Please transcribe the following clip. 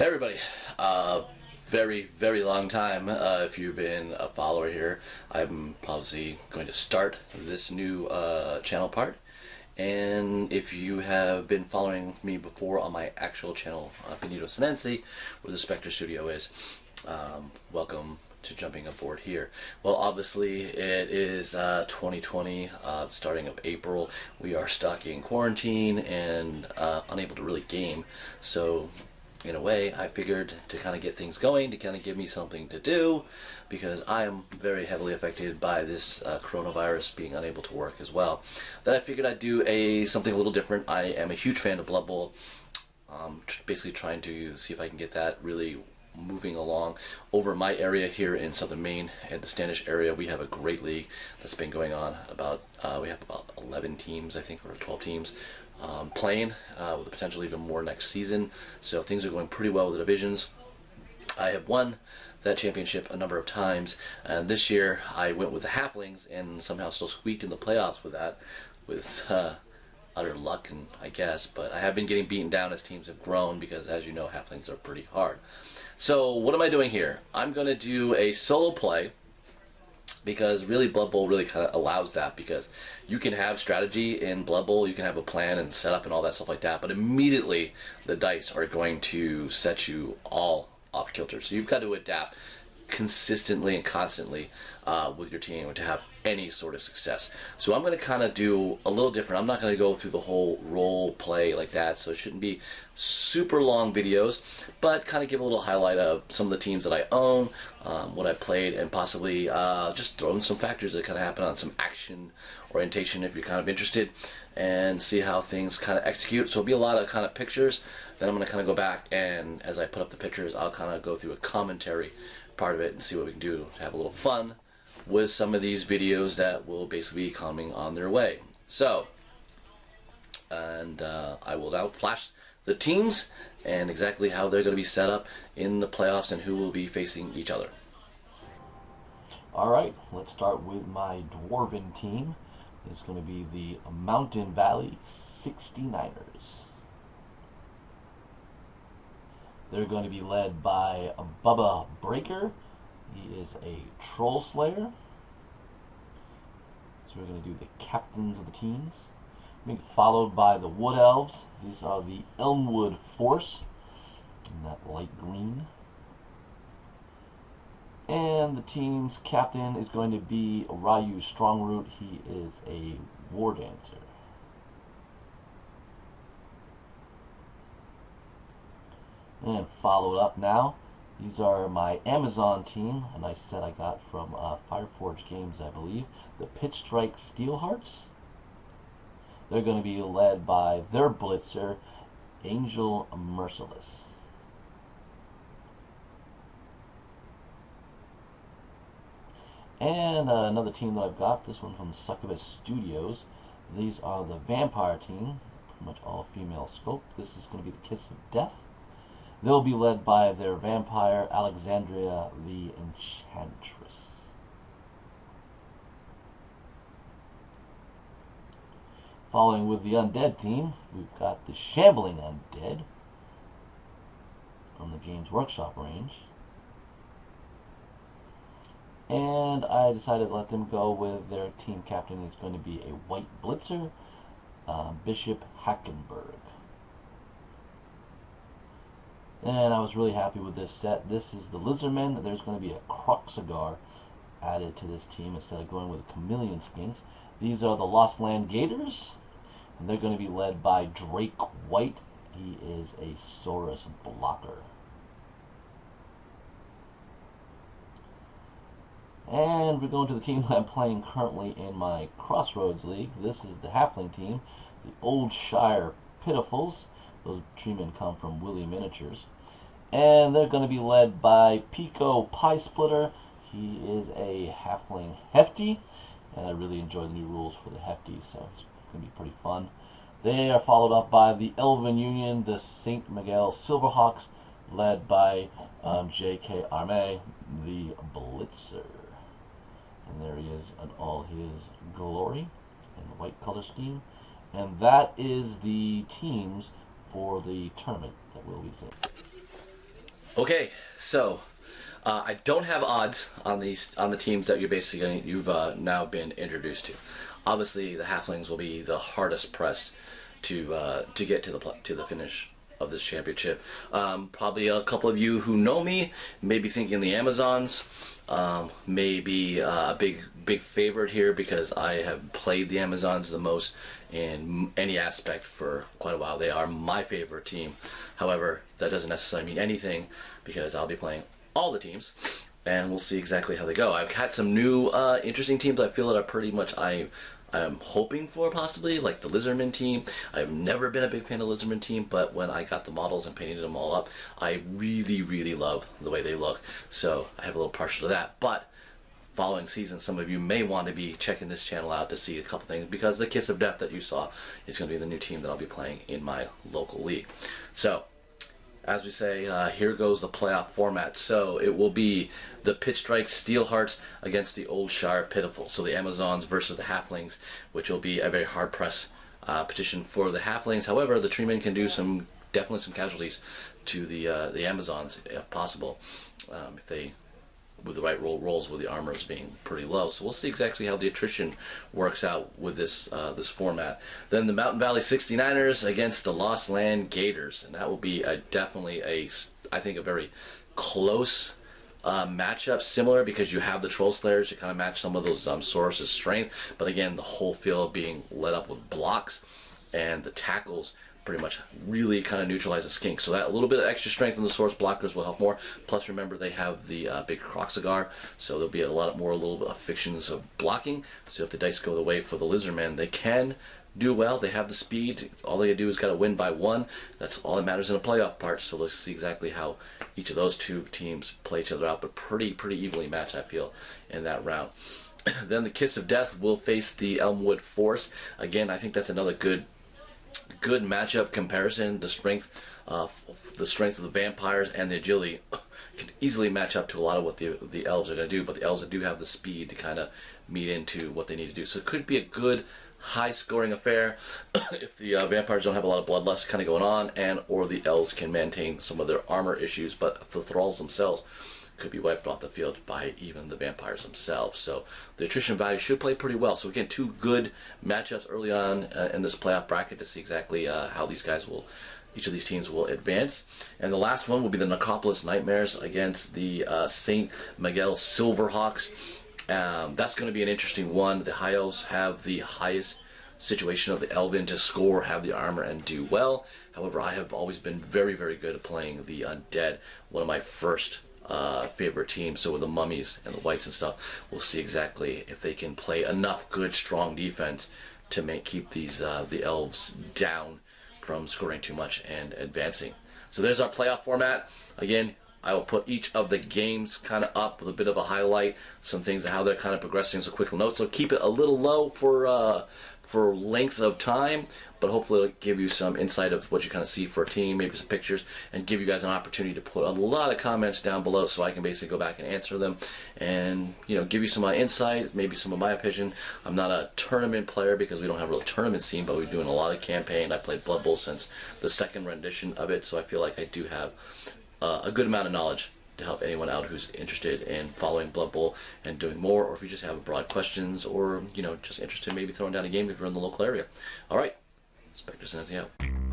Hey everybody, very long time. If you've been a follower here, I'm probably going to start this new channel part. And if you have been following me before on my actual channel, Benito Sinensi, where the Spectre Studio is, welcome to jumping aboard here. Well, obviously it is 2020, starting of April. We are stuck in quarantine and unable to really game. So in a way, I figured to kind of get things going, to kind of give me something to do, because I am very heavily affected by this coronavirus, being unable to work as well. That I figured I'd do something a little different. I am a huge fan of Blood Bowl. Basically trying to see if I can get that really moving along. Over my area here in southern Maine, at the Standish area, we have a great league that's been going on. We have about 11 teams, I think, or 12 teams playing, with the potential even more next season. So things are going pretty well with the divisions. I have won that championship a number of times, and this year I went with the Halflings and somehow still squeaked in the playoffs with that, with utter luck, and I guess. But I have been getting beaten down as teams have grown, because as you know, Halflings are pretty hard. So what am I doing here? I'm going to do a solo play, because really Blood Bowl really kind of allows that, because you can have strategy in Blood Bowl, you can have a plan and setup and all that stuff like that, but immediately the dice are going to set you all off kilter. So you've got to adapt consistently and constantly with your team to have any sort of success. So I'm going to kind of do a little different. I'm not going to go through the whole role play like that, so it shouldn't be super long videos, but kind of give a little highlight of some of the teams that I own, what I played, and possibly just throw in some factors that kind of happen on some action orientation if you're kind of interested, and see how things kind of execute. So it'll be a lot of kind of pictures. Then I'm going to kind of go back, and as I put up the pictures, I'll kind of go through a commentary part of it and see what we can do to have a little fun with some of these videos that will basically be coming on their way. So, and I will now flash the teams and exactly how they're going to be set up in the playoffs and who will be facing each other. Alright, let's start with my Dwarven team. It's going to be the Mountain Valley 69ers. They're going to be led by Bubba Breaker. He is a Troll Slayer. So we're going to do the captains of the teams. Being followed by the Wood Elves. These are the Elmwood Force, in that light green. And the team's captain is going to be Ryu Strongroot. He is a War Dancer. And followed up now, these are my Amazon team, a nice set I got from Fireforge Games, I believe. The Pitchstrike Steelhearts. They're going to be led by their Blitzer, Angel Merciless. And another team that I've got, this one from Spectre Studios. These are the Vampire team, pretty much all female scope. This is going to be the Kiss of Death. They'll be led by their vampire, Alexandria the Enchantress. Following with the Undead team, we've got the Shambling Undead from the Games Workshop range. And I decided to let them go with their team captain. It's going to be a White Blitzer, Bishop Hackenberg. And I was really happy with this set. This is the Lizardmen. There's going to be a Croxigar added to this team instead of going with the Chameleon Skinks. These are the Lost Land Gators, and they're going to be led by Drake White. He is a Saurus blocker. And we're going to the team that I'm playing currently in my Crossroads League. This is the Halfling team, the Old Shire Pitifuls. Those treemen come from Willie Miniatures. And they're going to be led by Pico Pie Splitter. He is a Halfling Hefty, and I really enjoy the new rules for the Hefty, so it's going to be pretty fun. They are followed up by the Elven Union, the St. Miguel Silverhawks, led by J.K. Arme, the Blitzer. And there he is in all his glory in the white color scheme. And that is the teams for the tournament that we'll be seeing. Okay, so I don't have odds on the teams that you've now been introduced to. Obviously, the Halflings will be the hardest press to get to the finish of this championship. Probably a couple of you who know me may be thinking the Amazons. Maybe a big favorite here because I have played the Amazons the most in any aspect for quite a while. They are my favorite team. However, that doesn't necessarily mean anything because I'll be playing all the teams and we'll see exactly how they go. I've had some new interesting teams I feel that are pretty much I'm hoping for, possibly, like the Lizardman team. I've never been a big fan of the Lizardman team, but when I got the models and painted them all up, I really love the way they look. So I have a little partial to that. But following season, some of you may want to be checking this channel out to see a couple things, because the Kiss of Death that you saw is going to be the new team that I'll be playing in my local league. So, as we say, here goes the playoff format. So it will be the Pitchstrike Steelhearts against the Old Shire Pitiful. So the Amazons versus the Halflings, which will be a very hard press petition for the Halflings. However, the Treemen can do definitely some casualties to the Amazons if possible, if they, with the right rolls, with the armors being pretty low. So we'll see exactly how the attrition works out with this format. Then the Mountain Valley 69ers against the Lost Land Gators, and that will be definitely I think a very close matchup, similar because you have the Troll Slayers to kind of match some of those Saurus' strength, but again, the whole field being lit up with blocks, and the tackles pretty much really kind of neutralize the skink. So that a little bit of extra strength in the Saurus blockers will help more. Plus, remember, they have the big Croxigar, so there'll be a little bit of fictions of blocking. So if the dice go the way for the Lizardmen, they can do well. They have the speed. All they do is got to win by one. That's all that matters in a playoff part. So let's see exactly how each of those two teams play each other out, but pretty evenly matched, I feel, in that round. Then the Kiss of Death will face the Elmwood Force. Again, I think that's another good matchup comparison. The strength of the vampires and the agility can easily match up to a lot of what the elves are going to do, but the elves do have the speed to kind of meet into what they need to do. So it could be a good high-scoring affair if the vampires don't have a lot of bloodlust kind of going on, or the elves can maintain some of their armor issues, but the thralls themselves could be wiped off the field by even the vampires themselves. So the attrition value should play pretty well. So again, two good matchups early on in this playoff bracket to see exactly how each of these teams will advance. And the last one will be the Necropolis Nightmares against the St. Miguel Silverhawks. That's going to be an interesting one. The High Elves have the highest situation of the Elven to score, have the armor, and do well. However, I have always been very good at playing the Undead, one of my first favorite teams. So with the Mummies and the Whites and stuff, we'll see exactly if they can play enough good, strong defense to keep these the Elves down from scoring too much and advancing. So there's our playoff format. Again, I will put each of the games kind of up with a bit of a highlight, some things of how they're kind of progressing as a quick note. So keep it a little low for length of time, but hopefully it'll give you some insight of what you kind of see for a team, maybe some pictures, and give you guys an opportunity to put a lot of comments down below so I can basically go back and answer them and, you know, give you some of my insight, maybe some of my opinion. I'm not a tournament player because we don't have a real tournament scene, but we're doing a lot of campaign. I played Blood Bowl since the second rendition of it, so I feel like I do have a good amount of knowledge to help anyone out who's interested in following Blood Bowl and doing more, or if you just have broad questions, or, you know, just interested in maybe throwing down a game if you're in the local area. All right, Spectre Studios out.